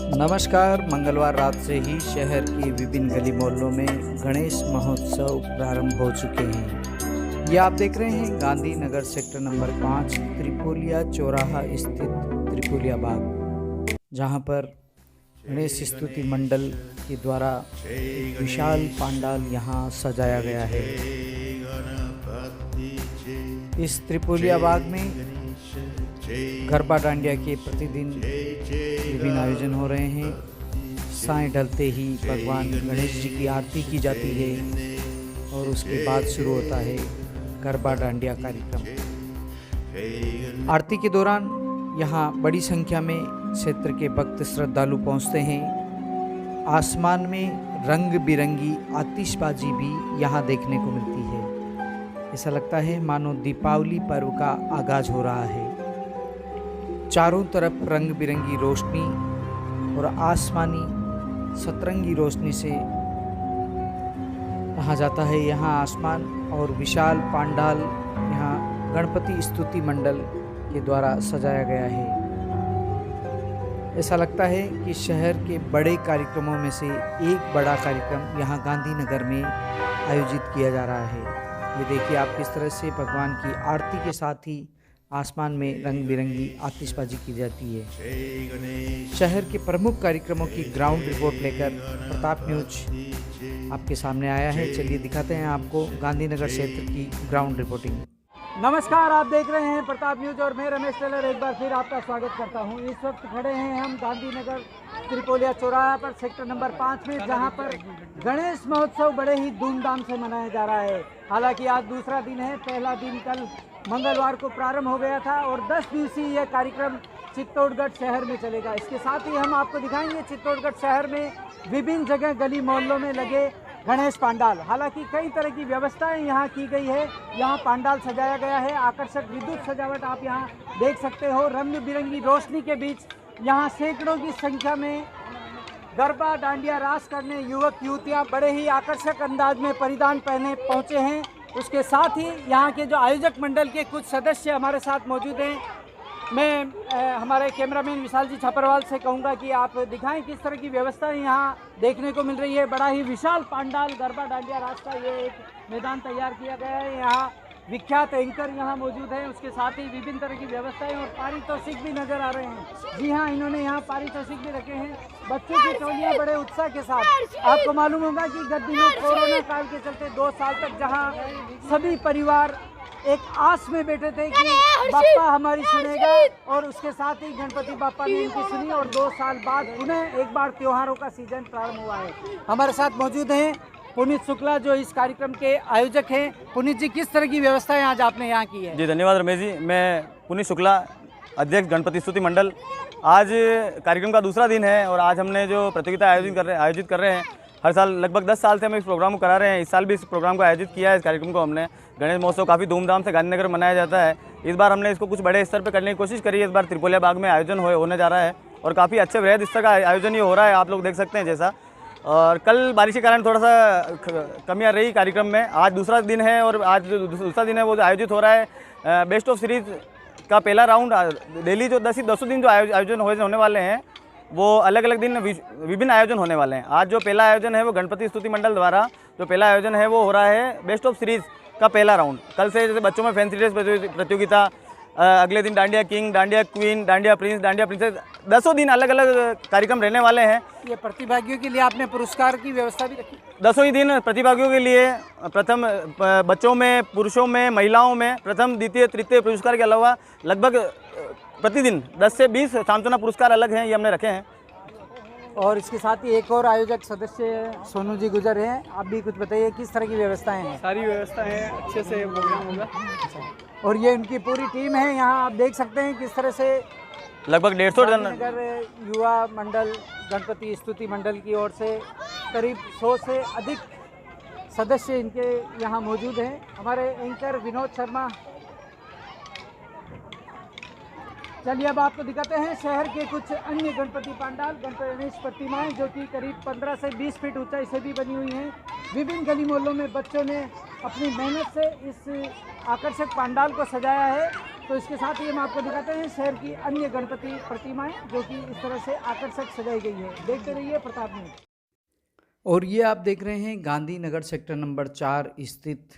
नमस्कार। मंगलवार रात से ही शहर के विभिन्न गली मोहल्लों में गणेश महोत्सव प्रारंभ हो चुके हैं। ये आप देख रहे हैं गांधी नगर सेक्टर नंबर 5 त्रिपोलिया चौराहा स्थित त्रिपोलिया बाग, जहां पर गणेश स्तुति मंडल के द्वारा एक विशाल पंडाल यहां सजाया गया है। इस त्रिपोलिया बाग में गरबा डांडिया के प्रतिदिन विभिन्न आयोजन हो रहे हैं। साएं ढलते ही भगवान गणेश जी की आरती की जाती है और उसके बाद शुरू होता है गरबा डांडिया कार्यक्रम। आरती के दौरान यहाँ बड़ी संख्या में क्षेत्र के भक्त श्रद्धालु पहुँचते हैं। आसमान में रंग बिरंगी आतिशबाजी भी यहाँ देखने को मिलती है। ऐसा लगता है मानो दीपावली पर्व का आगाज हो रहा है। चारों तरफ रंग बिरंगी रोशनी और आसमानी सतरंगी रोशनी से कहा जाता है यहाँ आसमान और विशाल पंडाल यहाँ गणपति स्तुति मंडल के द्वारा सजाया गया है। ऐसा लगता है कि शहर के बड़े कार्यक्रमों में से एक बड़ा कार्यक्रम यहाँ गांधीनगर में आयोजित किया जा रहा है। ये देखिए आप किस तरह से भगवान की आरती के साथ ही आसमान में रंग बिरंगी आतिशबाजी की जाती है। शहर के प्रमुख कार्यक्रमों की ग्राउंड रिपोर्ट लेकर प्रताप न्यूज आपके सामने आया है। चलिए दिखाते हैं आपको गांधीनगर क्षेत्र की ग्राउंड रिपोर्टिंग। नमस्कार, आप देख रहे हैं प्रताप न्यूज और मैं रमेश टेलर एक बार फिर आपका स्वागत करता हूं। इस वक्त खड़े हैं हम गांधीनगर त्रिपोलिया चौराहा पर सेक्टर नंबर 5 में, जहां पर गणेश महोत्सव बड़े ही धूमधाम से मनाया जा रहा है। हालांकि आज दूसरा दिन है, पहला दिन कल मंगलवार को प्रारंभ हो गया था और 10 दिवसीय यह कार्यक्रम चित्तौड़गढ़ शहर में चलेगा। इसके साथ ही हम आपको दिखाएंगे चित्तौड़गढ़ शहर में विभिन्न जगह गली मोहल्लों में लगे गणेश पंडाल। हालांकि कई तरह की व्यवस्थाएं यहाँ की गई है। यहाँ पंडाल सजाया गया है, आकर्षक विद्युत सजावट आप यहाँ देख सकते हो। रंग बिरंगी रोशनी के बीच यहाँ सैकड़ों की संख्या में गरबा डांडिया रास करने युवक युवतियाँ बड़े ही आकर्षक अंदाज में परिधान पहने पहुँचे हैं। उसके साथ ही यहाँ के जो आयोजक मंडल के कुछ सदस्य हमारे साथ मौजूद हैं। मैं हमारे कैमरामैन विशाल जी छपरवाल से कहूँगा कि आप दिखाएं किस तरह की व्यवस्था यहाँ देखने को मिल रही है। बड़ा ही विशाल पंडाल गरबा डांडिया रास का ये एक मैदान तैयार किया गया है। यहाँ विख्यात एंकर यहाँ मौजूद हैं। उसके साथ ही विभिन्न तरह की व्यवस्थाएं और पारितोषिक भी नजर आ रहे हैं। जी हाँ, इन्होंने यहाँ पारितोषिक भी रखे हैं। बच्चों की टोलियाँ बड़े उत्साह के साथ, आपको मालूम होगा कि गत दिनों कोरोना काल के चलते 2 साल तक जहाँ सभी परिवार एक आस में बैठे थे कि बाप्पा हमारी सुनेगा, और उसके साथ ही गणपति बाप्पा ने इनकी सुनी और 2 साल बाद पुनः एक बार त्योहारों का सीजन प्रारंभ हुआ है। हमारे साथ मौजूद हैं पुनीत शुक्ला, जो इस कार्यक्रम के आयोजक हैं। पुनीत जी, किस तरह की व्यवस्थाएं आज आपने यहाँ की है? जी धन्यवाद रमेश जी। मैं पुनीत शुक्ला, अध्यक्ष गणपति स्तुति मंडल। आज कार्यक्रम का दूसरा दिन है और आज हमने जो प्रतियोगिता आयोजित कर रहे हैं, हर साल लगभग 10 साल से हम इस प्रोग्राम को करा रहे हैं। इस साल भी इस प्रोग्राम को आयोजित किया है। इस कार्यक्रम को हमने गणेश महोत्सव काफ़ी धूमधाम से गांधीनगर में मनाया जाता है। इस बार हमने इसको कुछ बड़े स्तर पर करने की कोशिश करी है। इस बार त्रिपोलिया बाग में आयोजन होने जा रहा है और काफ़ी अच्छे वृहद स्तर का आयोजन ये हो रहा है, आप लोग देख सकते हैं जैसा। और कल बारिश के कारण थोड़ा सा कमियां रही कार्यक्रम में। आज दूसरा दिन है और आज जो दूसरा दिन है वो आयोजित हो रहा है बेस्ट ऑफ सीरीज़ का पहला राउंड। डेली जो 10 दिन जो आयोजन होने वाले हैं वो अलग अलग दिन विभिन्न आयोजन होने वाले हैं। आज जो पहला आयोजन है वो गणपति स्तुति मंडल द्वारा जो पहला आयोजन है वो हो रहा है बेस्ट ऑफ सीरीज़ का पहला राउंड। कल से जैसे बच्चों में फैंसी ड्रेस प्रतियोगिता, अगले दिन dandiya king, dandiya queen, dandiya Prince, dandiya princess, 10 दिन अलग अलग कार्यक्रम रहने वाले हैं। ये प्रतिभागियों के लिए आपने पुरस्कार की व्यवस्था भी रखी? 10 ही दिन प्रतिभागियों के लिए प्रथम बच्चों में, पुरुषों में, महिलाओं में प्रथम द्वितीय तृतीय पुरस्कार के अलावा लगभग प्रतिदिन 10 से 20 सांत्वना पुरस्कार अलग हैं, ये हमने रखे हैं। और इसके साथ ही एक और आयोजक सदस्य सोनू जी गुजर हैं। आप भी कुछ बताइए किस तरह की व्यवस्थाएं हैं? सारी व्यवस्था है, अच्छे से प्रोग्राम होगा। और ये उनकी पूरी टीम है। यहाँ आप देख सकते हैं किस तरह से लगभग 150 जन युवा मंडल गणपति स्तुति मंडल की ओर से करीब 100 से अधिक सदस्य इनके यहाँ मौजूद हैं। हमारे एंकर विनोद शर्मा। चलिए अब आपको दिखाते हैं शहर के कुछ अन्य गणपति पंडाल, गणेश प्रतिमाएं जो कि करीब 15 से 20 फीट ऊंचाई से भी बनी हुई हैं। विभिन्न गली मोहल्लों में बच्चों ने अपनी मेहनत से इस आकर्षक पंडाल को सजाया है। तो इसके साथ ही हम आपको दिखाते हैं शहर की अन्य गणपति प्रतिमाएं जो कि इस तरह से आकर्षक सजाई गई है। देखते रहिए प्रताप न्यूज। और ये आप देख रहे हैं गांधीनगर सेक्टर नंबर 4 स्थित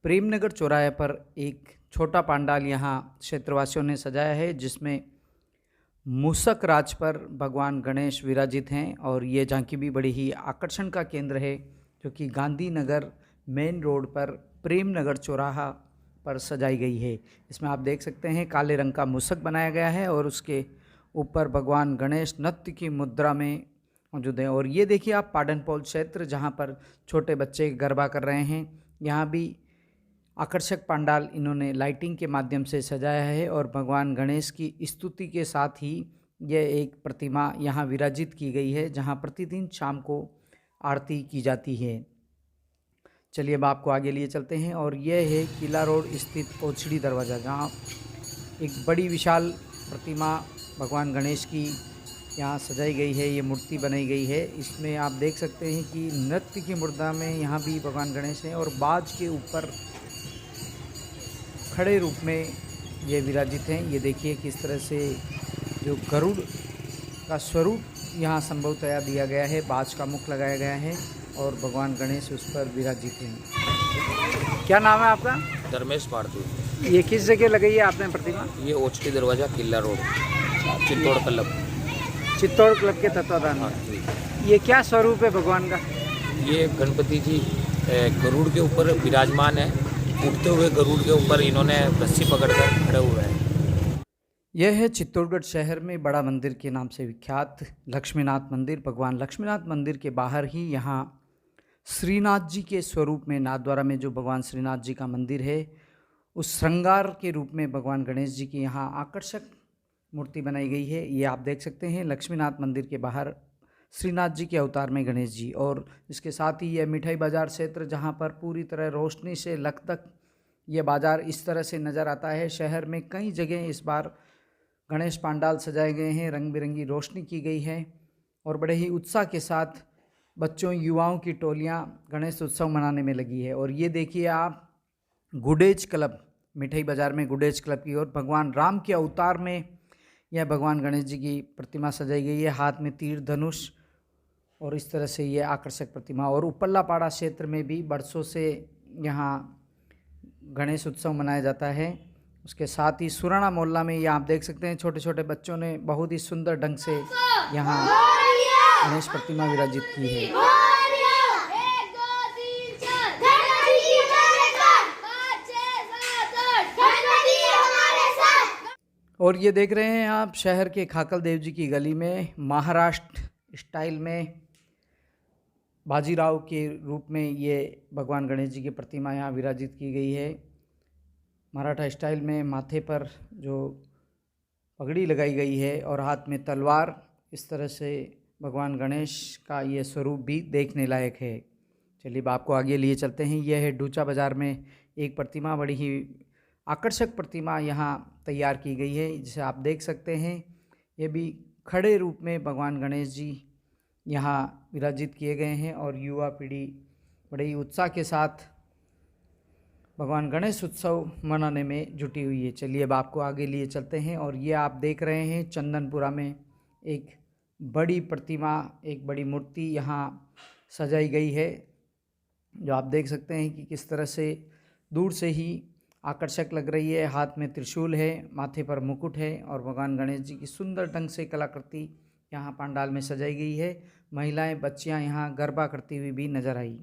प्रेमनगर चौराहे पर एक छोटा पंडाल यहाँ क्षेत्रवासियों ने सजाया है, जिसमें मूषक राज पर भगवान गणेश विराजित हैं। और ये झांकी भी बड़ी ही आकर्षण का केंद्र है, जो कि गांधीनगर मेन रोड पर प्रेमनगर चौराहा पर सजाई गई है। इसमें आप देख सकते हैं काले रंग का मूषक बनाया गया है और उसके ऊपर भगवान गणेश नृत्य की मुद्रा में मौजूद है। और ये देखिए आप पाडनपोल क्षेत्र, जहाँ पर छोटे बच्चे गरबा कर रहे हैं, यहाँ भी आकर्षक पंडाल इन्होंने लाइटिंग के माध्यम से सजाया है। और भगवान गणेश की स्तुति के साथ ही यह एक प्रतिमा यहाँ विराजित की गई है, जहाँ प्रतिदिन शाम को आरती की जाती है। चलिए अब आपको आगे लिए चलते हैं। और यह है किला रोड स्थित ओछड़ी दरवाज़ा, जहाँ एक बड़ी विशाल प्रतिमा भगवान गणेश की यहाँ सजाई गई है, ये मूर्ति बनाई गई है। इसमें आप देख सकते हैं कि नृत्य की मुद्रा में यहाँ भी भगवान गणेश हैं और बाज के ऊपर खड़े रूप में ये विराजित हैं। ये देखिए किस तरह से जो गरुड़ का स्वरूप यहाँ संभवतया दिया गया है, बाज का मुख लगाया गया है और भगवान गणेश उस पर विराजित हैं। क्या नाम है आपका? धर्मेश पार्थू। ये किस जगह लगाई है आपने प्रतिमा? ये ओचटी दरवाजा किला road Chittor club. Chittor club के तत्वाधान हाँ में। जी। ये क्या स्वरूप है भगवान का? ये गणपति जी गरुड़ के ऊपर विराजमान है। उड़ते हुए गरुड़ के ऊपर इन्होंने रस्सी पकड़कर खड़े हुए हैं। यह है चित्तौड़गढ़ शहर में बड़ा मंदिर के नाम से विख्यात लक्ष्मीनाथ मंदिर। भगवान लक्ष्मीनाथ मंदिर के बाहर ही यहाँ श्रीनाथ जी के स्वरूप में नाथद्वारा में जो भगवान श्रीनाथ जी का मंदिर है, उस श्रृंगार के रूप में भगवान गणेश जी की यहाँ आकर्षक मूर्ति बनाई गई है। ये आप देख सकते हैं लक्ष्मीनाथ मंदिर के बाहर श्रीनाथ जी के अवतार में गणेश जी। और इसके साथ ही यह मिठाई बाज़ार क्षेत्र, जहाँ पर पूरी तरह रोशनी से लकतक ये बाज़ार इस तरह से नज़र आता है। शहर में कई जगह इस बार गणेश पंडाल सजाए गए हैं, रंग बिरंगी रोशनी की गई है और बड़े ही उत्साह के साथ बच्चों युवाओं की टोलियां गणेश उत्सव मनाने में लगी है। और ये देखिए आप गुडेज क्लब, मिठाई बाज़ार में गुडेज क्लब की ओर भगवान राम के अवतार में यह भगवान गणेश जी की प्रतिमा सजाई गई है, हाथ में तीर धनुष और इस तरह से ये आकर्षक प्रतिमा। और उपल्लापाड़ा क्षेत्र में भी बरसों से यहाँ गणेश उत्सव मनाया जाता है। उसके साथ ही सुराना मोहल्ला में ये आप देख सकते हैं छोटे छोटे बच्चों ने बहुत ही सुंदर ढंग से यहाँ गणेश प्रतिमा विराजित की है। और ये देख रहे हैं आप शहर के खाकल देव जी की गली में महाराष्ट्र स्टाइल में बाजीराव के रूप में ये भगवान गणेश जी की प्रतिमा यहाँ विराजित की गई है। मराठा स्टाइल में माथे पर जो पगड़ी लगाई गई है और हाथ में तलवार, इस तरह से भगवान गणेश का ये स्वरूप भी देखने लायक है। चलिए अब आपको आगे लिए चलते हैं। यह है डूचा बाज़ार में एक प्रतिमा, बड़ी ही आकर्षक प्रतिमा यहाँ तैयार की गई है, जिसे आप देख सकते हैं। ये भी खड़े रूप में भगवान गणेश जी यहाँ विराजित किए गए हैं और युवा पीढ़ी बड़े ही उत्साह के साथ भगवान गणेश उत्सव मनाने में जुटी हुई है। चलिए अब आपको आगे लिए चलते हैं। और ये आप देख रहे हैं चंदनपुरा में एक बड़ी प्रतिमा, एक बड़ी मूर्ति यहाँ सजाई गई है, जो आप देख सकते हैं कि किस तरह से दूर से ही आकर्षक लग रही है। हाथ में त्रिशूल है, माथे पर मुकुट है और भगवान गणेश जी की सुंदर ढंग से कलाकृति यहाँ पंडाल में सजाई गई है। महिलाएं, बच्चियाँ यहाँ गरबा करती हुई भी नजर आई।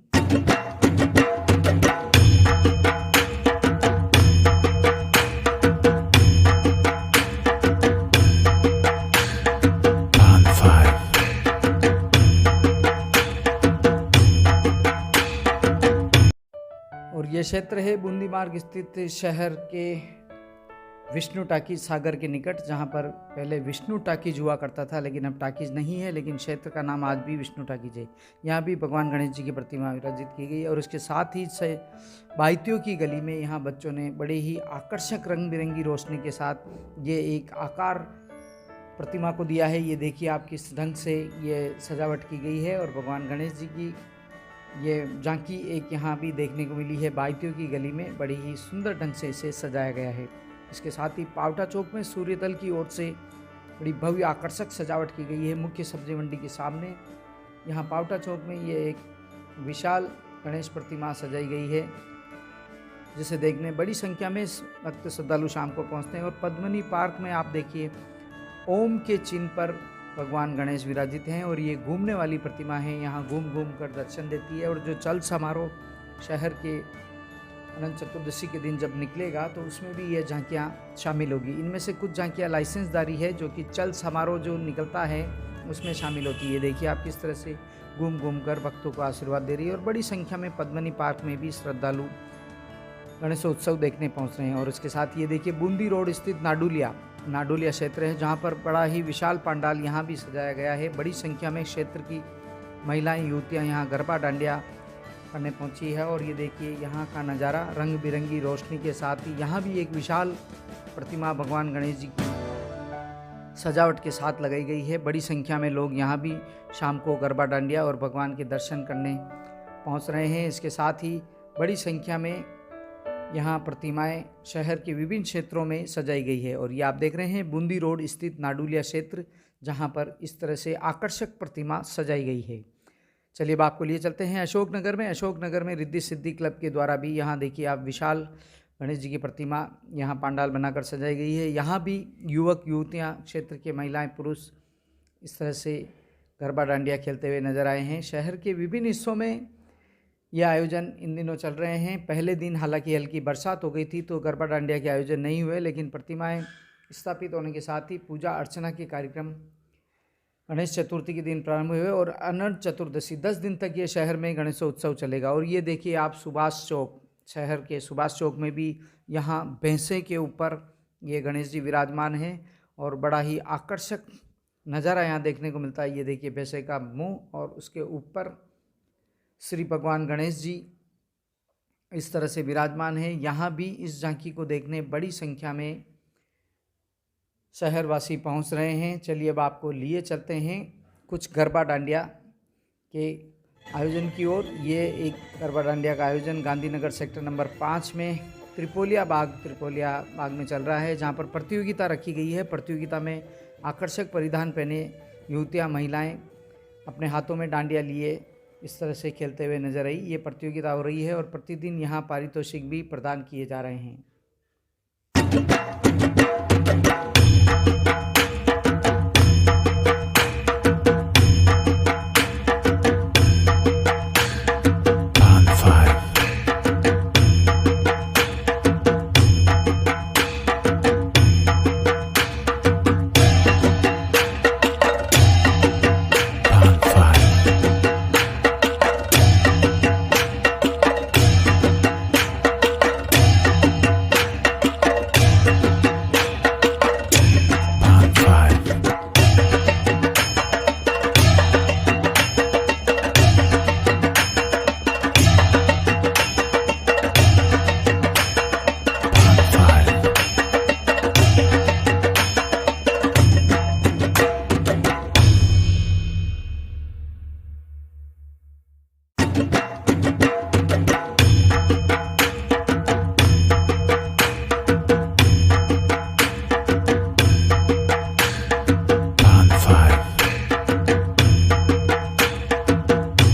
और ये क्षेत्र है बूंदी मार्ग स्थित शहर के विष्णु टाकीज सागर के निकट, जहाँ पर पहले विष्णु टाकीज हुआ करता था, लेकिन अब टाकीज नहीं है, लेकिन क्षेत्र का नाम आज भी विष्णु टाकीज है। यहाँ भी भगवान गणेश जी की प्रतिमा विराजित की गई और उसके साथ ही से बाइतियों की गली में यहाँ बच्चों ने बड़े ही आकर्षक रंग बिरंगी रोशनी के साथ ये एक आकार प्रतिमा को दिया है। ये देखिए आप किस ढंग से ये सजावट की गई है और भगवान गणेश जी की ये झांकी एक यहाँ भी देखने को मिली है बाइतियों की गली में, बड़ी ही सुंदर ढंग से इसे सजाया गया है। इसके साथ ही पावटा चौक में सूर्यतल की ओर से बड़ी भव्य आकर्षक सजावट की गई है। मुख्य सब्जी मंडी के सामने यहाँ पावटा चौक में ये एक विशाल गणेश प्रतिमा सजाई गई है, जिसे देखने बड़ी संख्या में इस वक्त श्रद्धालु शाम को पहुँचते हैं। और पद्मनी पार्क में आप देखिए ओम के चिन्ह पर भगवान गणेश विराजित हैं और ये घूमने वाली प्रतिमा है, यहाँ घूम घूम कर दर्शन देती है। और जो चल समारोह शहर के अनंत चतुर्दशी के दिन जब निकलेगा तो उसमें भी ये झांकियाँ शामिल होगी। इनमें से कुछ झांकियाँ लाइसेंसदारी है, जो कि चल समारोह जो निकलता है उसमें शामिल होती है। देखिए आप किस तरह से घूम घूम कर भक्तों को आशीर्वाद दे रही है। और बड़ी संख्या में पद्मनी पार्क में भी श्रद्धालु गणेशोत्सव देखने पहुंच रहे हैं। और इसके साथ ये देखिए बूंदी रोड स्थित नाडुलिया क्षेत्र है, जहां पर बड़ा ही विशाल पंडाल यहाँ भी सजाया गया है। बड़ी संख्या में क्षेत्र की महिलाएं युवतियां यहाँ गरबा डांडिया करने पहुंची है। और ये देखिए यहाँ का नज़ारा रंग बिरंगी रोशनी के साथ ही यहाँ भी एक विशाल प्रतिमा भगवान गणेश जी की सजावट के साथ लगाई गई है। बड़ी संख्या में लोग यहाँ भी शाम को गरबा डांडिया और भगवान के दर्शन करने पहुँच रहे हैं। इसके साथ ही बड़ी संख्या में यहाँ प्रतिमाएं शहर के विभिन्न क्षेत्रों में सजाई गई है। और ये आप देख रहे हैं बूंदी रोड स्थित नाडुलिया क्षेत्र, जहाँ पर इस तरह से आकर्षक प्रतिमा सजाई गई है। चलिए अब आपको लिए चलते हैं अशोकनगर में। अशोकनगर में रिद्धि सिद्धि क्लब के द्वारा भी यहाँ देखिए आप विशाल गणेश जी की प्रतिमा यहाँ पंडाल बनाकर सजाई गई है। यहाँ भी युवक युवतियाँ, क्षेत्र के महिलाएं पुरुष इस तरह से गरबा डांडिया खेलते हुए नजर आए हैं। शहर के विभिन्न हिस्सों में ये आयोजन इन दिनों चल रहे हैं। पहले दिन हालांकि हल्की बरसात हो गई थी तो गरबा डांडिया के आयोजन नहीं हुए, लेकिन प्रतिमाएं स्थापित होने के साथ ही पूजा अर्चना के कार्यक्रम गणेश चतुर्थी के दिन प्रारंभ हुए और अनंत चतुर्दशी 10 दिन तक ये शहर में गणेशोत्सव चलेगा। और ये देखिए आप सुभाष चौक, शहर के सुभाष चौक में भी यहाँ भैंसे के ऊपर ये गणेश जी विराजमान हैं और बड़ा ही आकर्षक नज़ारा यहाँ देखने को मिलता है। ये देखिए भैंसे का मुंह और उसके ऊपर श्री भगवान गणेश जी इस तरह से विराजमान है। यहाँ भी इस झांकी को देखने बड़ी संख्या में शहरवासी पहुँच रहे हैं। चलिए अब आपको लिए चलते हैं कुछ गरबा डांडिया के आयोजन की ओर। ये एक गरबा डांडिया का आयोजन गांधीनगर सेक्टर नंबर 5 में त्रिपोलिया बाग में चल रहा है, जहाँ पर प्रतियोगिता रखी गई है। प्रतियोगिता में आकर्षक परिधान पहने युवतियाँ महिलाएं अपने हाथों में डांडिया लिए इस तरह से खेलते हुए नजर आई। ये प्रतियोगिता हो रही है और प्रतिदिन यहाँ पारितोषिक भी प्रदान किए जा रहे हैं।